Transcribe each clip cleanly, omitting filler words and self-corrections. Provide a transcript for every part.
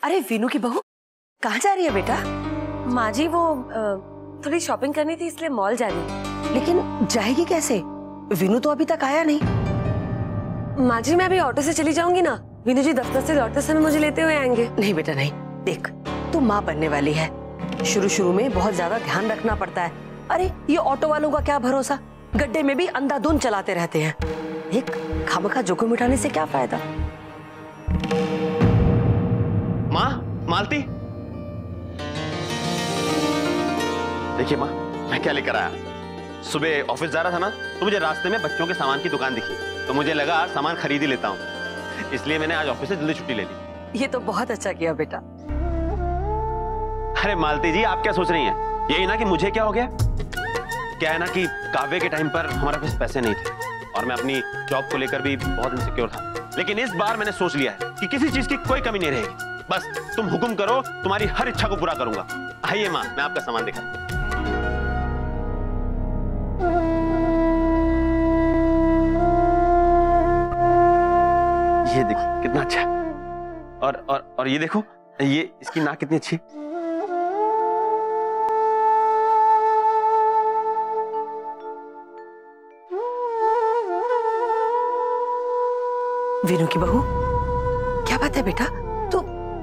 अरे वीनू की बहू कहाँ जा रही है बेटा? माँ जी वो थोड़ी शॉपिंग करनी थी इसलिए मॉल जा रही है। लेकिन जाएगी कैसे? वीनू तो अभी तक आया नहीं। माँ जी मैं अभी ऑटो से चली जाऊंगी ना, वीनू जी दफ्तर से लौटते समय मुझे लेते हुए आएंगे। नहीं बेटा नहीं, देख तू माँ बनने वाली है, शुरू शुरू में बहुत ज्यादा ध्यान रखना पड़ता है। अरे ये ऑटो वालों का क्या भरोसा, गड्ढे में भी अंधाधुंध चलाते रहते हैं। देख खामखा जोखिम उठाने से क्या फायदा। माँ, मालती, देखिए माँ मैं क्या लेकर आया। सुबह ऑफिस जा रहा था ना तो मुझे रास्ते में बच्चों के सामान की दुकान दिखी, तो मुझे लगा सामान खरीद ही लेता हूँ, इसलिए मैंने आज ऑफिस से जल्दी छुट्टी ले ली। ये तो बहुत अच्छा किया बेटा। अरे मालती जी आप क्या सोच रही हैं? यही ना कि मुझे क्या हो गया। क्या है ना कि काव्य के टाइम पर हमारे पास पैसे नहीं थे और मैं अपनी जॉब को लेकर भी बहुत इनसिक्योर था, लेकिन इस बार मैंने सोच लिया है कि किसी चीज की कोई कमी नहीं रहेगी। बस तुम हुक्म करो, तुम्हारी हर इच्छा को पूरा करूंगा। आइए माँ मैं आपका सामान दिखा। ये देखिए कितना अच्छा है। और ये देखो, ये इसकी नाक कितनी अच्छी। वीनू की बहू क्या बात है बेटा,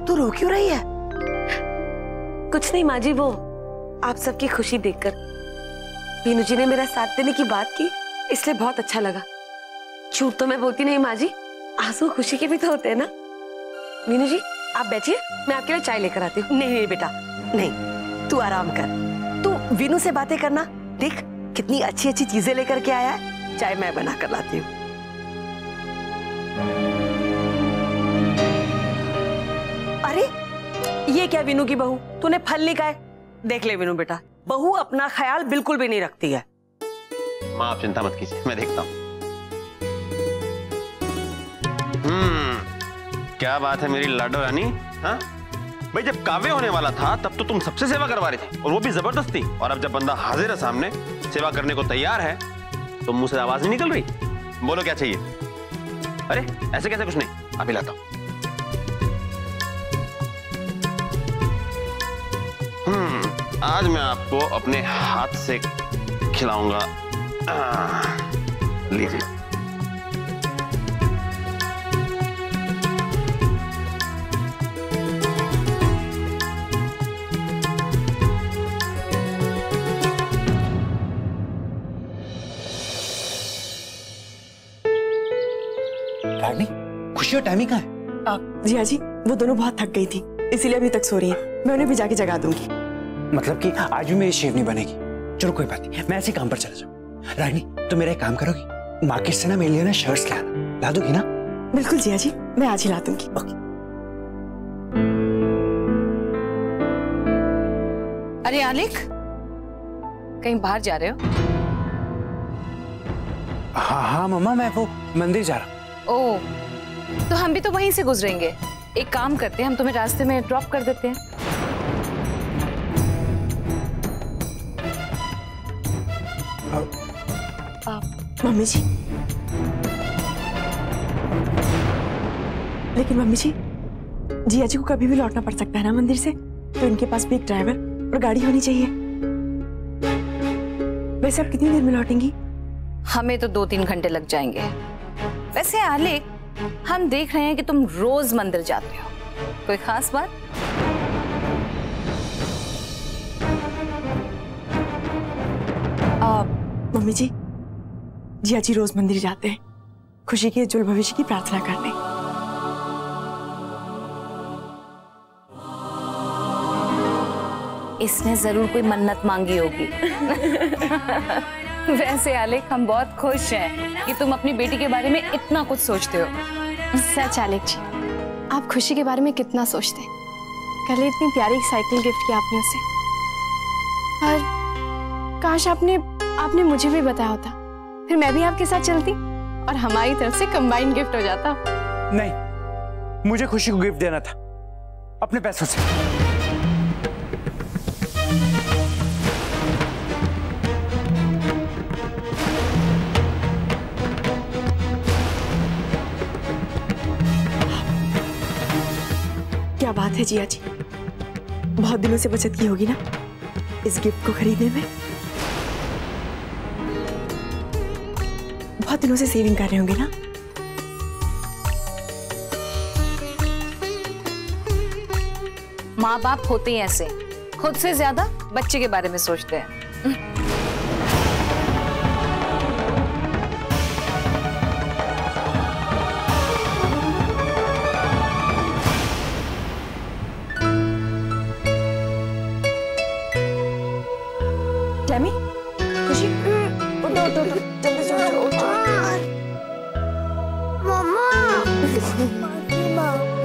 तू रो क्यों रही है? कुछ नहीं माँ जी, वो आप सबकी खुशी देखकर वीनू जी ने मेरा साथ देने की बात की, इसलिए बहुत अच्छा लगा। झूठ तो मैं बोलती नहीं माँ जी, आंसू खुशी के भी तो होते हैं ना। वीनू जी आप बैठिए, मैं आपके लिए चाय लेकर आती हूँ। नहीं बेटा नहीं, तू आराम कर, तू वीनू से बातें करना। देख कितनी अच्छी अच्छी चीजें लेकर के आया है, चाय मैं बना कर लाती हूँ। अरे ये क्या वीनू की बहू, तूने फल नहीं खाए? देख ले वीनू बेटा, बहू अपना ख्याल बिल्कुल भी नहीं रखती है। माँ आप चिंता मत कीजिए, मैं देखता हूँ। क्या बात है मेरी लाडो रानी। हाँ भाई, जब काव्य होने वाला था तब तो तुम सबसे सेवा करवा रहे थे, और वो भी जबरदस्ती। और अब जब बंदा हाजिर है सामने, सेवा करने को तैयार है, तो मुंह से आवाज नहीं निकल रही। बोलो क्या चाहिए? अरे ऐसे कैसे? कुछ नहीं, अभी लाता हूं। आज मैं आपको अपने हाथ से खिलाऊंगा। लीजिए। रानी, खुशी और टाइमिंग कहाँ है? जी जी, वो दोनों बहुत थक गई थी, इसीलिए अभी तक सो रही हैं। मैं उन्हें भी जाके जगा दूंगी। मतलब कि आज भी मेरी शेव नहीं बनेगी? चलो कोई बात नहीं, मैं ऐसे काम पर चला जाऊँ। रानी तो मेरा एक काम करोगी, मार्केट से ना मेरे लिए ना शर्ट्स ले आना, ला दोगी ना? बिल्कुल जिया जी, मैं आज ही ला दूंगी। ओके। अरे आलिक, कहीं बाहर जा रहे हो? हाँ मम्मा, मैं वो मंदिर जा रहा हूँ। ओह, तो हम भी तो वहीं से गुजरेंगे। एक काम करते हैं, हम तुम्हें रास्ते में ड्रॉप कर देते हैं। मम्मी जी, लेकिन मम्मी जी, जिया जी को कभी भी लौटना पड़ सकता है ना मंदिर से, तो इनके पास भी एक ड्राइवर और गाड़ी होनी चाहिए। वैसे आप कितनी देर में लौटेंगी? हमें तो 2-3 घंटे लग जाएंगे। वैसे आलिक, हम देख रहे हैं कि तुम रोज मंदिर जाते हो, कोई खास बात? मम्मी जी, जिया जी रोज मंदिर जाते हैं, खुशी के उज्जवल भविष्य की प्रार्थना करने। इसने जरूर कोई मन्नत मांगी होगी। वैसे आलिक, हम बहुत खुश हैं कि तुम अपनी बेटी के बारे में इतना कुछ सोचते हो। सच आलिक जी, आप खुशी के बारे में कितना सोचते हैं। कल इतनी प्यारी साइकिल गिफ्ट की आपने उसे, और काश आपने मुझे भी बताया होता, फिर मैं भी आपके साथ चलती और हमारी तरफ से कंबाइंड गिफ्ट हो जाता। नहीं, मुझे खुशी को गिफ्ट देना था अपने पैसों से। क्या बात है जिया जी, बहुत दिनों से बचत की होगी ना इस गिफ्ट को खरीदने में। बहुत दिनों से सेविंग कर रहे होंगे ना। माँ बाप होते ही ऐसे, खुद से ज्यादा बच्चे के बारे में सोचते हैं। टैमी, खुशी, उठो उठो उठो, जल्दी से उठो उठो।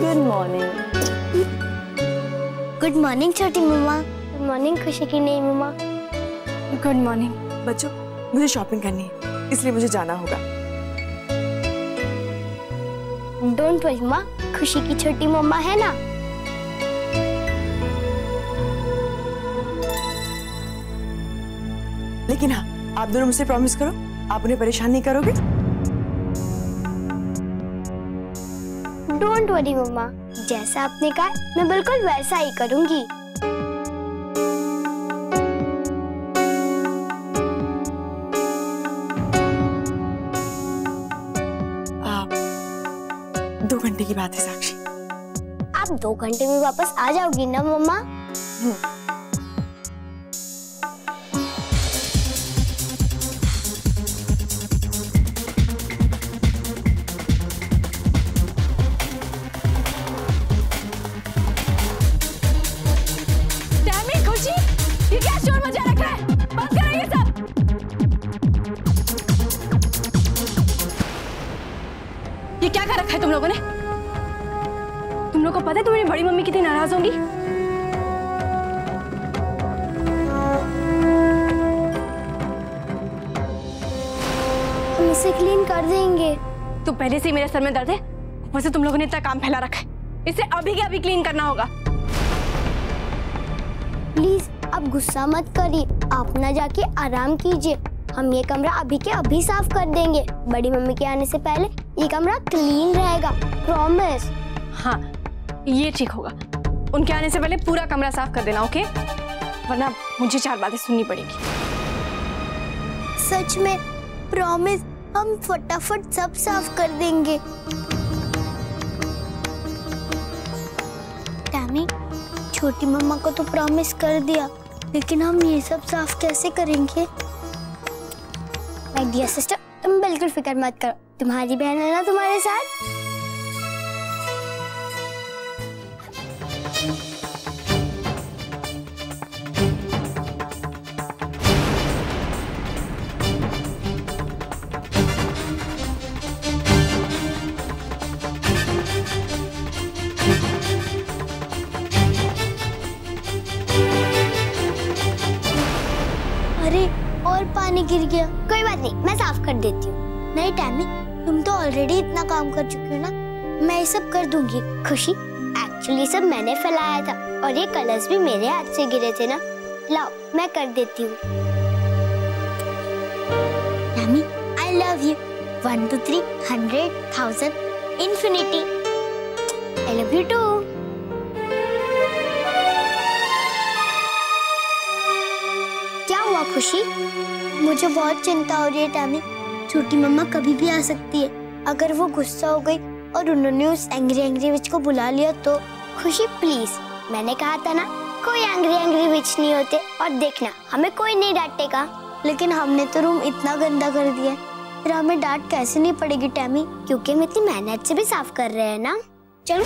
Good morning. गुड मॉर्निंग छोटी मम्मा। गुड मॉर्निंग खुशी की नई मम्मा। Good morning. बच्चों, मुझे शॉपिंग करनी है, इसलिए मुझे जाना होगा। डोंट वरी माँ, खुशी की छोटी मम्मा है ना। लेकिन हाँ, आप दोनों मुझसे प्रॉमिस करो, आप उन्हें परेशान नहीं करोगे। डोंट वरी मम्मा, जैसा आपने कहा मैं बिल्कुल वैसा ही करूंगी। आप 2 घंटे की बात है साक्षी। आप 2 घंटे में वापस आ जाओगी ना मम्मा? ये क्या शोर मचा रखा है? बंद करो ये सब। ये क्या कर रखा है तुम लोगों ने? तुम लोगों को पता है तुम्हारी बड़ी मम्मी कितनी नाराज होंगी? हम इसे क्लीन कर देंगे। तो पहले से ही मेरे सर में दर्द है, ऊपर से तुम लोगों ने इतना काम फैला रखा है। इसे अभी के अभी क्लीन करना होगा। प्लीज आप गुस्सा मत करिए, आप ना जाके आराम कीजिए। हम ये कमरा अभी के अभी साफ कर देंगे। बड़ी मम्मी के आने से पहले ये कमरा क्लीन रहेगा, प्रॉमिस। हाँ, ये ठीक होगा। उनके आने से पहले पूरा कमरा साफ कर देना, ओके? वरना मुझे 4 बातें सुननी पड़ेगी। सच में प्रॉमिस, हम फटाफट सब साफ कर देंगे। टैमी, छोटी मम्मा को तो प्रॉमिस कर दिया, लेकिन हम ये सब साफ कैसे करेंगे? माय डियर सिस्टर, तुम बिल्कुल फिक्र मत करो, तुम्हारी बहन है ना तुम्हारे साथ। अरे और पानी गिर गया। कोई बात नहीं, मैं साफ कर देती हूँ। नहीं टैमी, तुम तो ऑलरेडी इतना काम कर चुकी हो ना, मैं ये सब कर दूंगी। खुशी, एक्चुअली सब मैंने फैलाया था और ये कलर्स भी मेरे हाथ से गिरे थे ना। लाओ, मैं कर देती हूँ। Tammy, I love you. 1 2 3 100,000 infinity. I love you too. क्या हुआ खुशी? मुझे बहुत चिंता हो रही है टैमी। छोटी मम्मा कभी भी आ सकती है। अगर वो गुस्सा हो गई और उन्होंने उस एंग्री विच को बुला लिया तो। खुशी प्लीज, मैंने कहा था ना, कोई एंग्री विच नहीं होते। और देखना, हमें कोई नहीं डांटेगा। लेकिन हमने तो रूम इतना गंदा कर दिया, फिर हमें डांट कैसे नहीं पड़ेगी टैमी? क्योंकि हम इतनी मेहनत से भी साफ कर रहे हैं ना। चलो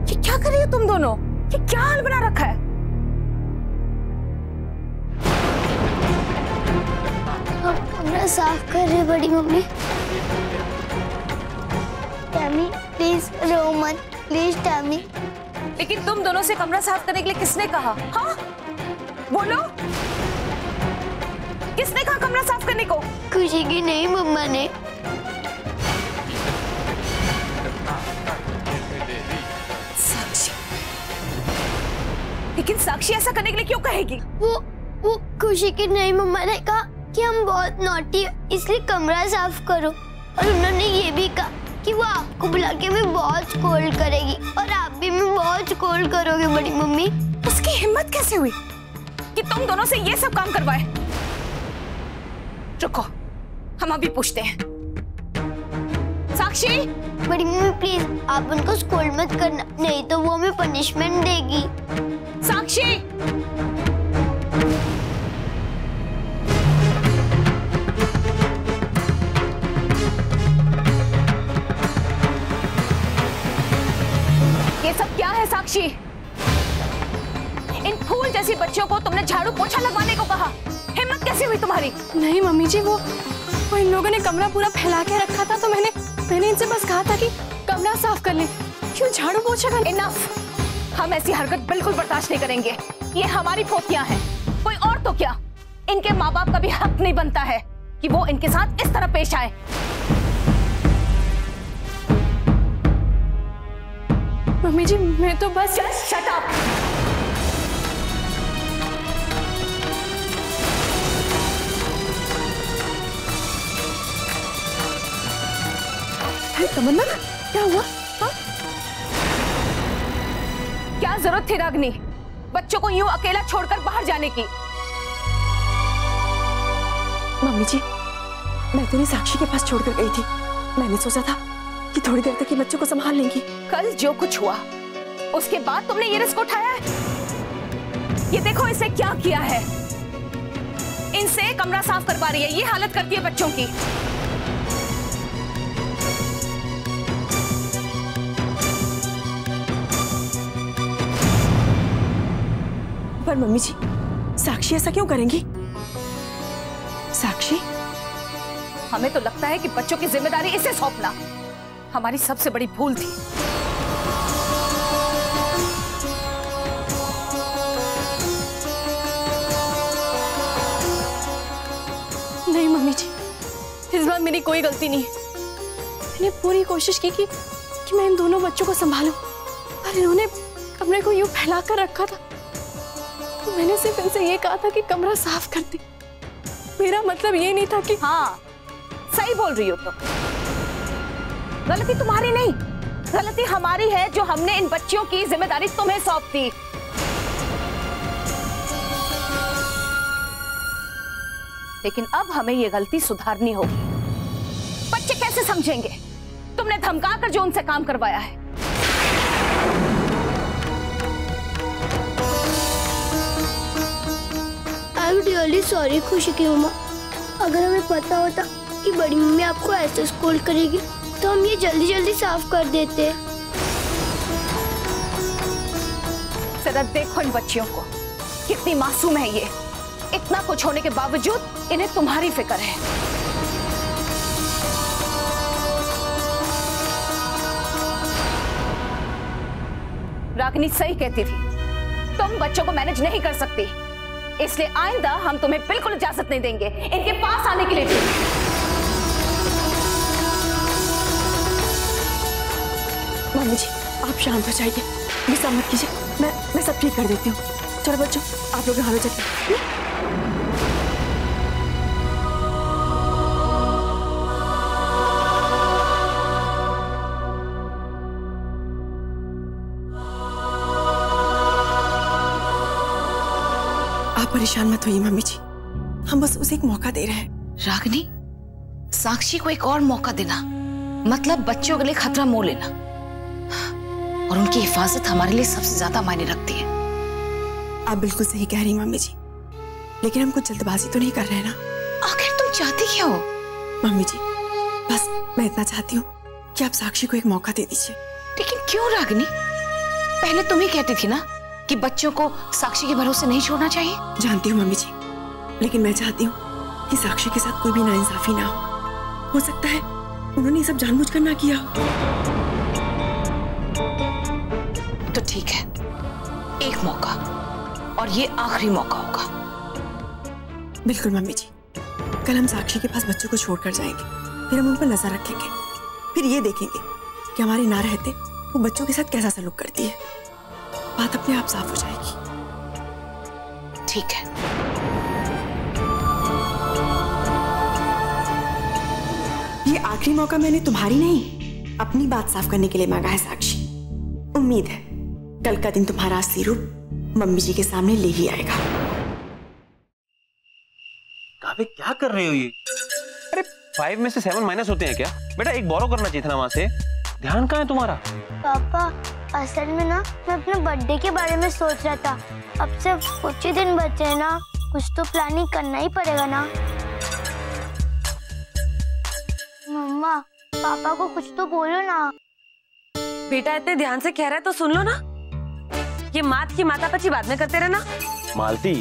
ये क्या कर रही हो तुम दोनों? ये क्या हाल बना रखा है? हम कमरा साफ कर रहे बड़ी मम्मी। टैमी प्लीज रो मत, प्लीज टैमी। लेकिन तुम दोनों से कमरा साफ करने के लिए किसने कहा? हाँ बोलो, किसने कहा कमरा साफ करने को? खुशी की नहीं, मम्मा ने। साक्षी, लेकिन साक्षी ऐसा करने के लिए क्यों कहेगी? वो खुशी की नहीं, मम्मा ने कहा कि हम बहुत नॉटी है इसलिए कमरा साफ करो, और उन्होंने ये भी कहा कि वो आपको बुला के भी बहुत स्कोल्ड करेगी और आप भी मैं बहुत स्कोल्ड करोगे बड़ी मम्मी। उसकी हिम्मत कैसे हुई कि तुम दोनों से ये सब काम करवाए? रुको, हम अभी पूछते हैं। साक्षी, बड़ी मम्मी प्लीज आप उनको स्कोल्ड मत करना, नहीं तो वो हमें पनिशमेंट देगी। साक्षी, ये सब क्या है? साक्षी, इन फूल जैसी बच्चियों को तुमने झाड़ू पोछा लगवाने को कहा, हिम्मत कैसे हुई तुम्हारी? नहीं मम्मी जी, वो इन लोगों ने कमरा पूरा फैला के रखा था, तो मैंने इनसे बस कहा था कि कमरा साफ कर ले, क्यों झाड़ू पोछा कर। इनफ, हम ऐसी हरकत बिल्कुल बर्दाश्त नहीं करेंगे। ये हमारी पोतियां हैं, कोई और तो क्या। इनके माँ बाप का भी हक नहीं बनता है कि वो इनके साथ इस तरह पेश आए। मम्मी जी मैं तो बस। Shut up. तमन्ना क्या हुआ? हाँ? क्या जरूरत थी रागिनी बच्चों को यूं अकेला छोड़कर बाहर जाने की? मम्मी जी मैं तो नहीं साक्षी के पास छोड़कर गई थी, मैंने सोचा था कि थोड़ी देर तक ये बच्चों को संभाल लेंगी। कल जो कुछ हुआ उसके बाद तुमने ये रिस्क उठाया है? ये देखो इसे क्या किया है, इनसे कमरा साफ करवा रही है, ये हालत करती है बच्चों की। पर मम्मी जी साक्षी ऐसा क्यों करेंगी? साक्षी, हमें तो लगता है कि बच्चों की जिम्मेदारी इसे सौंपना हमारी सबसे बड़ी भूल थी। नहीं मम्मी जी, इस बार मेरी कोई गलती नहीं। मैंने पूरी कोशिश की कि मैं इन दोनों बच्चों को संभालूं, पर इन्होंने कमरे को यूं फैला कर रखा था। तो मैंने सिर्फ इनसे ये कहा था कि कमरा साफ कर दे, मेरा मतलब ये नहीं था कि। हाँ सही बोल रही हो तुम, गलती तुम्हारी नहीं, गलती हमारी है जो हमने इन बच्चियों की जिम्मेदारी तुम्हें सौंप दी। लेकिन अब हमें ये गलती सुधारनी होगी। बच्चे कैसे समझेंगे तुमने धमका कर जो उनसे काम करवाया है? आई एम रियली सॉरी खुशी की मम्मा, अगर हमें पता होता कि बड़ी मम्मी आपको ऐसे स्कोल्ड करेगी तो हम ये जल्दी जल्दी साफ कर देते। जरा देखो इन बच्चियों को, कितनी मासूम है ये, इतना कुछ होने के बावजूद इन्हें तुम्हारी फिक्र है। रागिनी सही कहती थी, तुम बच्चों को मैनेज नहीं कर सकती, इसलिए आइंदा हम तुम्हें बिल्कुल इजाजत नहीं देंगे इनके पास आने के लिए भी। मम्मी जी आप शांत हो जाइए, गुस्सा मत कीजिए, मैं सब ठीक कर देती हूँ। चलो बच्चों आप लोग यहाँ हो जाइए। आप परेशान मत होइए मम्मी जी, हम बस उसे एक मौका दे रहे हैं। रागिनी, साक्षी को एक और मौका देना मतलब बच्चों के लिए खतरा मोल लेना, और उनकी हिफाजत हमारे लिए सबसे ज्यादा मायने रखती है। आप बिल्कुल सही कह रही मम्मी जी, लेकिन हम कुछ जल्दबाजी तो नहीं कर रहे हैं ना? आखिर तुम चाहती क्या हो? मम्मी जी बस मैं इतना चाहती हूँ कि आप साक्षी को एक मौका दे दीजिए। लेकिन क्यों रागिनी? पहले तुम ही कहती थी ना कि बच्चों को साक्षी के भरोसे नहीं छोड़ना चाहिए। जानती हूँ मम्मी जी, लेकिन मैं चाहती हूँ कि साक्षी के साथ कोई भी नाइंसाफी ना हो सकता है उन्होंने ये सब जानबूझकर ना किया। तो ठीक है, एक मौका, और ये आखिरी मौका होगा। बिल्कुल मम्मी जी, कल हम साक्षी के पास बच्चों को छोड़कर जाएंगे, फिर हम उन पर नजर रखेंगे, फिर ये देखेंगे कि हमारे ना रहते वो बच्चों के साथ कैसा सलूक करती है। बात अपने आप साफ हो जाएगी। ठीक है। ये आखिरी मौका मैंने तुम्हारी नहीं, अपनी बात साफ करने के लिए मांगा है साक्षी। उम्मीद है कल का दिन तुम्हारा असली रूप मम्मी जी के सामने ले ही आएगा। काव्य क्या कर रहे हो ये? अरे 5 में से 7 माइनस होते हैं क्या? बेटा एक बोरो करना चाहिए था ना वहां से। ध्यान कहाँ है तुम्हारा? पापा असल में ना मैं अपने बर्थडे के बारे में सोच रहा था। अब सिर्फ कुछ ही दिन बचे हैं ना, कुछ तो प्लानिंग करना ही पड़ेगा ना। मम्मा पापा को कुछ तो बोलो ना। बेटा इतने ध्यान से कह रहा है तो सुन लो ना। ये मात की मातापची बाद में करते रहना। मालती,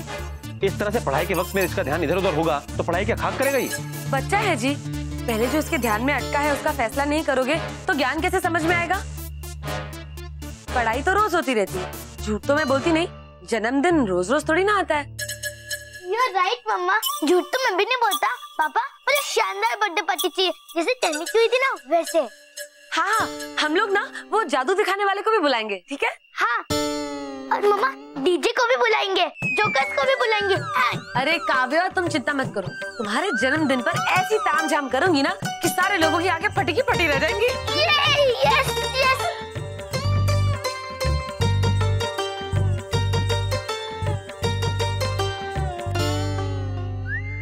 इस तरह से पढ़ाई के वक्त में इसका ध्यान इधर उधर होगा तो पढ़ाई क्या खाक करेगा ये? बच्चा है जी, पहले जो उसके ध्यान में अटका है उसका फैसला नहीं करोगे तो ज्ञान कैसे समझ में आएगा? पढ़ाई तो रोज होती रहती है, झूठ तो मैं बोलती नहीं। जन्मदिन रोज रोज थोड़ी ना आता है। You're right, मम्मा, झूठ तो मैं भी नहीं बोलता। पापा मुझे शानदार बर्थडे पार्टी चाहिए, जैसे तन्वी की हुई थी ना वैसे। हाँ, हम लोग ना वो जादू दिखाने वाले को भी बुलाएंगे, ठीक है? हाँ, और मम्मा डीजे को भी बुलाएंगे, जोकर्स को भी बुलाएंगे। हाँ। अरे काव्या तुम चिंता मत करो, तुम्हारे जन्मदिन पर ऐसी तामझाम करूंगी ना कि सारे लोगों की आगे फटी की फटी रह जाएंगी। Yes yes.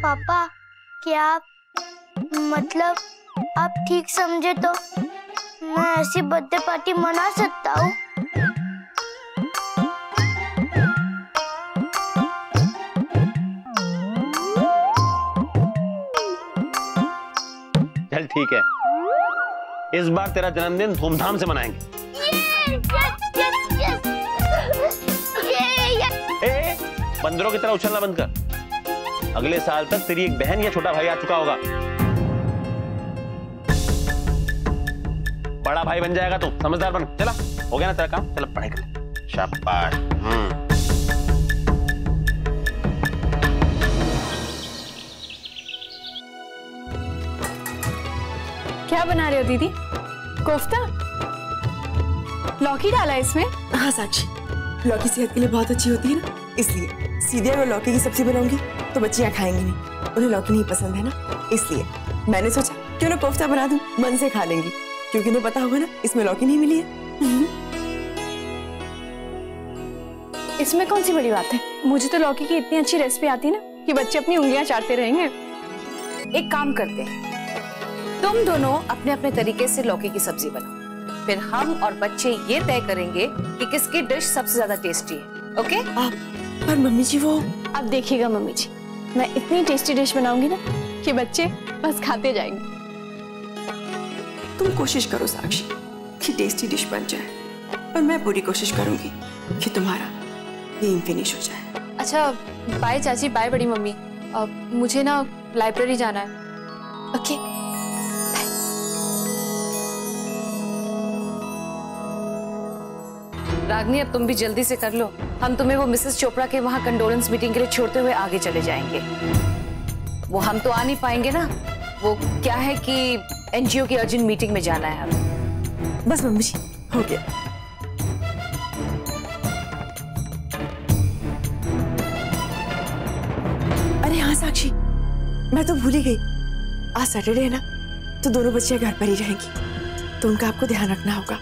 पापा क्या मतलब आप ठीक समझे तो मैं ऐसी बर्थडे पार्टी मना सकता हूँ? चल ठीक है, इस बार तेरा जन्मदिन धूमधाम से मनाएंगे। ए, बंदरों की तरह उछलना बंद कर। अगले साल तक तेरी एक बहन या छोटा भाई आ चुका होगा। बड़ा भाई बन जाएगा तू, समझदार बन। चला, हो गया ना तेरा काम, चल पढ़ाई कर। शाबाश। क्या बना रहे हो दीदी? कोफ्ता? लौकी डाला इसमें? हाँ साक्षी, लौकी सेहत के लिए बहुत अच्छी होती है ना, इसलिए सीधे अगर लौकी की सब्जी बनाऊंगी तो बच्चियां खाएंगी नहीं, उन्हें लौकी नहीं पसंद है ना, इसलिए मैंने सोचा क्यों ना कोफ्ता बना दूं, मन से खा लेंगी, क्योंकि उन्हें पता होगा ना इसमें लौकी नहीं मिली है। इसमें कौन सी बड़ी बात है? मुझे तो लौकी की इतनी अच्छी रेसिपी आती है ना कि बच्चे अपनी उंगलियां चाटते रहेंगे। एक काम करते हैं, तुम दोनों अपने अपने तरीके से लौकी की सब्जी बनाओ, फिर हम और बच्चे ये तय करेंगे कि किसकी डिश सबसे ज्यादा टेस्टी है। ओके? पर मम्मी जी वो अब देखिएगा मम्मी जी, मैं इतनी टेस्टी डिश बनाऊंगी ना कि बच्चे बस खाते जाएंगे। तुम कोशिश करो साक्षी कि टेस्टी डिश बन जाए, और मैं पूरी कोशिश करूंगी कि तुम्हारा गेम फिनिश हो जाए। अच्छा बाय चाची, बाय बड़ी मम्मी, मुझे ना लाइब्रेरी जाना है। ओके रागनी, अब तुम भी जल्दी से कर लो, हम तुम्हें वो मिसेस चोपड़ा के वहाँ कंडोलेंस मीटिंग के लिए छोड़ते हुए आगे चले जाएंगे। वो हम तो आ नहीं पाएंगे ना, वो क्या है कि एनजीओ की अर्जेंट मीटिंग में जाना है हमें। बस मम्मी जी हो गया। अरे हाँ साक्षी, मैं तो भूल ही गई, आज सैटरडे है ना, तो दोनों बच्चियां घर पर ही रहेंगी, तो उनका आपको ध्यान रखना होगा।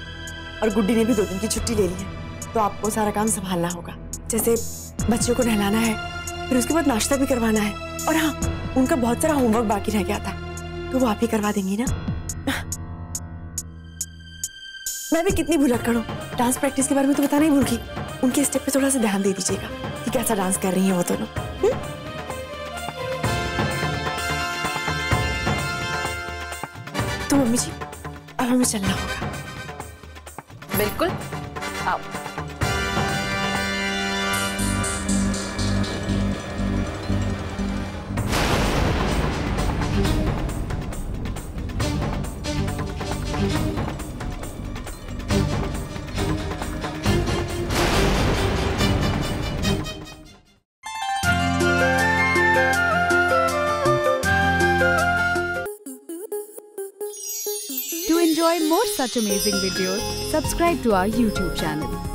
और गुड्डी ने भी 2 दिन की छुट्टी ले ली है, तो आपको सारा काम संभालना होगा, जैसे बच्चों को नहलाना है, फिर उसके बाद नाश्ता भी करवाना है, और हाँ उनका बहुत सारा होमवर्क बाकी रह गया था, तो वो आप ही करवा देंगी ना। मैं भी कितनी भुलक्कड़ हूँ, डांस प्रैक्टिस के बारे में तो बताना ही भूल गई। उनके स्टेप पे थोड़ा सा ध्यान दे दीजिएगा कि कैसा डांस कर रही हैं वो दोनों। तो मम्मी जी अब हमें चलना होगा। बिल्कुल, आओ। enjoy more such amazing videos, subscribe to our YouTube channel.